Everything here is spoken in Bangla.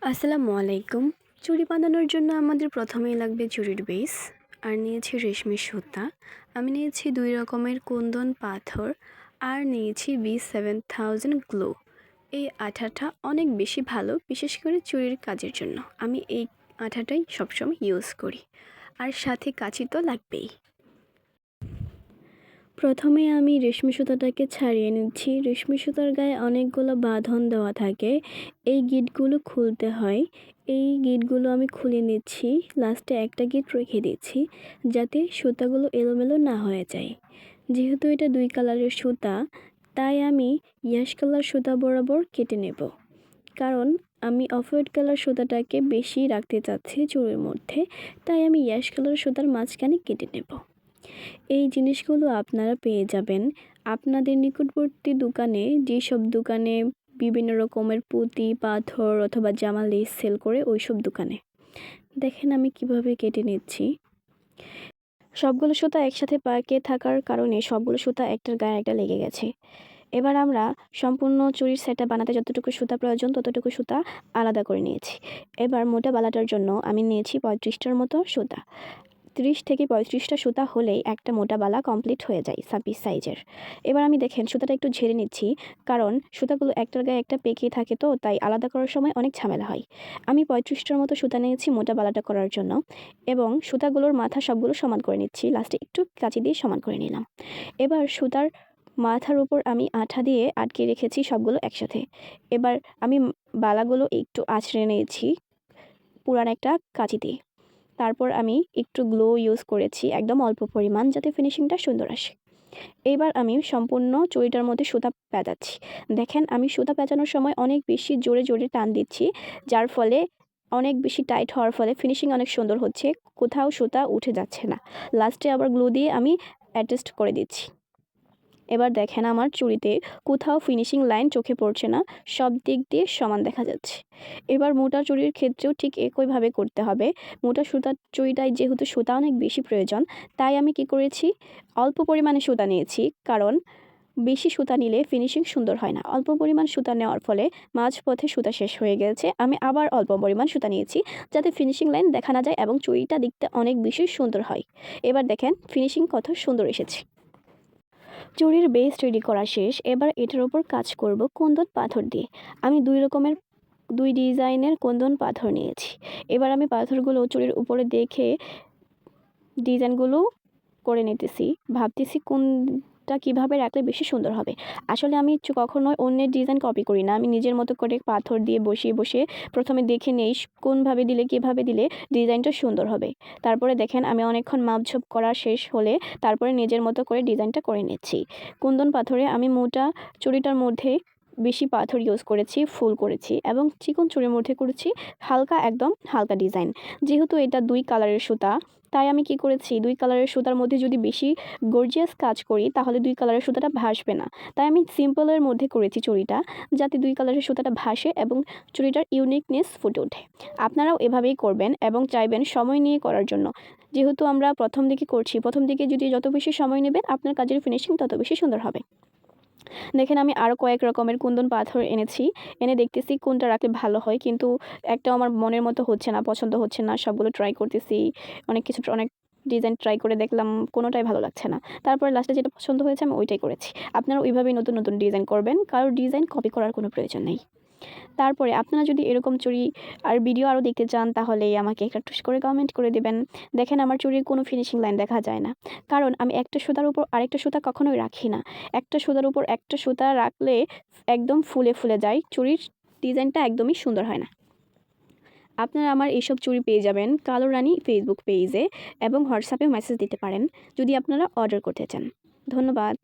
আসসালামু আলাইকুম। চুড়ি বানানোর জন্য আমাদের প্রথমেই লাগবে চুড়ির বেস। আর নিয়েছি রেশমি সুতা। আমি নিয়েছি 2 রকমের কুন্দন পাথর। আর নিয়েছি B7000 গ্লো। এই আঠাটা অনেক বেশি ভালো, বিশেষ করে চুড়ির কাজের জন্য। আমি এই আঠাটাই সবসময় ইউজ করি। আর সাথে কাঁচি তো লাগবেই। প্রথমে আমি রেশমি সুতাটাকে ছাড়িয়ে নিচ্ছি। রেশমি সুতার গায়ে অনেকগুলো বাঁধন দেওয়া থাকে, এই গিঁটগুলো খুলতে হয়। এই গিঁটগুলো আমি খুলে নিচ্ছি, লাস্টে একটা গিঁট রেখে দিচ্ছি যাতে সুতাগুলো এলোমেলো না হয়ে যায়। যেহেতু এটা 2 কালারের সুতা, তাই আমি অ্যাশ কালার সুতা বরাবর কেটে নেব, কারণ আমি অফ হোয়াইট কালার সুতাটাকে বেশি রাখতে চাচ্ছি চুড়ির মধ্যে, তাই আমি অ্যাশ কালার সুতার মাঝখানে কেটে নেব। এই জিনিসগুলো আপনারা পেয়ে যাবেন আপনাদের নিকটবর্তী দোকানে, যেসব দোকানে বিভিন্ন রকমের পুঁতি পাথর অথবা জামা লেস সেল করে ওইসব দোকানে। দেখেন আমি কিভাবে কেটে নিচ্ছি। সবগুলো সুতা একসাথে পাকে থাকার কারণে সবগুলো সুতা একটার গায়ে একটা লেগে গেছে। এবার আমরা সম্পূর্ণ চুড়ির সেটটা বানাতে যতটুকু সুতা প্রয়োজন ততটুকু সুতা আলাদা করে নিয়েছি। এবার মোটা বালাটার জন্য আমি নিয়েছি 35টার মতো সুতা। 30 থেকে 35টা সুতা হলেই একটা মোটা বালা কমপ্লিট হয়ে যায় 26 সাইজের। এবার আমি দেখেন সুতাটা একটু ঝেড়ে নিচ্ছি, কারণ সুতাগুলো একটার গায়ে একটা পেকে থাকে, তো তাই আলাদা করার সময় অনেক ঝামেলা হয়। আমি 35টার মতো সুতা নিয়েছি মোটা বালাটা করার জন্য, এবং সুতাগুলোর মাথা সবগুলো সমান করে নিচ্ছি। লাস্টে একটু কাঁচি দিয়ে সমান করে নিলাম। এবার সুতার মাথার উপর আমি আঠা দিয়ে আটকে রেখেছি সবগুলো একসাথে। এবার আমি বালাগুলো একটু আঁচড়ে নিয়েছি পুরান একটা কাঁচি দিয়ে। তারপর আমি একটু গ্লো ইউজ করেছি, একদম অল্প পরিমাণ, যাতে ফিনিশিংটা সুন্দর আসে। এইবার আমি সম্পূর্ণ চুড়িটার মধ্যে সুতা পেঁচাচ্ছি। দেখেন আমি সুতা পেঁচানোর সময় অনেক বেশি জোরে জোরে টান দিচ্ছি, যার ফলে অনেক বেশি টাইট হওয়ার ফলে ফিনিশিং অনেক সুন্দর হচ্ছে, কোথাও সুতা উঠে যাচ্ছে না। লাস্টে আবার গ্লো দিয়ে আমি অ্যাডজাস্ট করে দিচ্ছি। এবার দেখেন আমার চুড়িতে কোথাও ফিনিশিং লাইন চোখে পড়ছে না, সব দিক দিয়ে সমান দেখা যাচ্ছে। এবার মোটা চুড়ির ক্ষেত্রেও ঠিক একইভাবে করতে হবে। মোটা সুতার চুড়িটায় যেহেতু সুতা অনেক বেশি প্রয়োজন, তাই আমি কি করেছি, অল্প পরিমাণে সুতা নিয়েছি, কারণ বেশি সুতা নিলে ফিনিশিং সুন্দর হয় না। অল্প পরিমাণ সুতা নেওয়ার ফলে মাঝপথে সুতা শেষ হয়ে গেছে, আমি আবার অল্প পরিমাণ সুতা নিয়েছি যাতে ফিনিশিং লাইন দেখা না যায় এবং চুড়িটা দেখতে অনেক বেশি সুন্দর হয়। এবার দেখেন ফিনিশিং কত সুন্দর এসেছে। চুড়ির বেস রেডি করা শেষ। এবার এটার উপর কাজ করব কুন্দন পাথর দিয়ে। আমি 2 রকমের 2 ডিজাইনের কুন্দন পাথর নিয়েছি। এবার আমি পাথরগুলো চুড়ির উপরে দেখে ডিজাইনগুলো করে নিতেছি, ভাবতেছি কোনটা কিভাবে রাখলে বেশি সুন্দর হবে। আসলে আমি কখনোই অন্যের ডিজাইন কপি করি না, আমি নিজের মতো করে পাথর দিয়ে বসিয়ে বসিয়ে প্রথমে দেখে নেই কোনভাবে দিলে কীভাবে দিলে ডিজাইনটা সুন্দর হবে। তারপরে দেখেন আমি অনেকক্ষণ মাপঝোপ করা শেষ হলে তারপরে নিজের মতো করে ডিজাইনটা করে নিচ্ছি। কুন্দন পাথরে আমি মোটা চুড়িটার মধ্যে বেশি পাথর ইউজ করেছি, ফুল করেছি, এবং চিকন চুড়ির মধ্যে করেছি হালকা, একদম হালকা ডিজাইন। যেহেতু এটা 2 কালারের সুতা, তাই আমি কি করেছি, 2 কালারের সুতার মধ্যে যদি বেশি গর্জিয়াস কাজ করি তাহলে 2 কালারের সুতাটা ভাসবে না। তাই আমি সিম্পলের মধ্যে করেছি চুড়িটা, যাতে 2 কালারের সুতাটা ভাসে এবং চুড়িটার ইউনিকনেস ফুটে ওঠে। আপনারাও এভাবেই করবেন এবং চাইবেন সময় নিয়ে করার জন্য। যেহেতু আমরা প্রথম দিকে করছি, প্রথম দিকে যদি যত বেশি সময় নেবেন আপনার কাজের ফিনিশিং তত বেশি সুন্দর হবে। দেখেন আমি আরও কয়েক রকমের কুন্দন পাথর এনেছি, এনে দেখতেছি কোনটা রাখলে ভালো হয়, কিন্তু একটাও আমার মনের মতো হচ্ছে না, পছন্দ হচ্ছে না। সবগুলো ট্রাই করতেছি, অনেক ডিজাইন ট্রাই করে দেখলাম, কোনোটাই ভালো লাগছে না। তারপরে লাস্টে যেটা পছন্দ হয়েছে আমি ওইটাই করেছি। আপনারা ওইভাবেই নতুন নতুন ডিজাইন করবেন, কারোর ডিজাইন কপি করার কোনো প্রয়োজন নেই। তারপরে আপনারা যদি এরকম চুড়ি আর ভিডিও আরও দেখতে চান তাহলে আমাকে একটা টুস করে কমেন্ট করে দেবেন। দেখেন আমার চুড়ির কোনো ফিনিশিং লাইন দেখা যায় না, কারণ আমি একটা সুতার উপর আরেকটা সুতা কখনোই রাখি না। একটা সুতার উপর একটা সুতা রাখলে একদম ফুলে ফুলে যায়, চুড়ির ডিজাইনটা একদমই সুন্দর হয় না। আপনারা আমার এইসব চুড়ি পেয়ে যাবেন কালো রানী ফেসবুক পেজে, এবং হোয়াটসঅ্যাপেও মেসেজ দিতে পারেন যদি আপনারা অর্ডার করতে চান। ধন্যবাদ।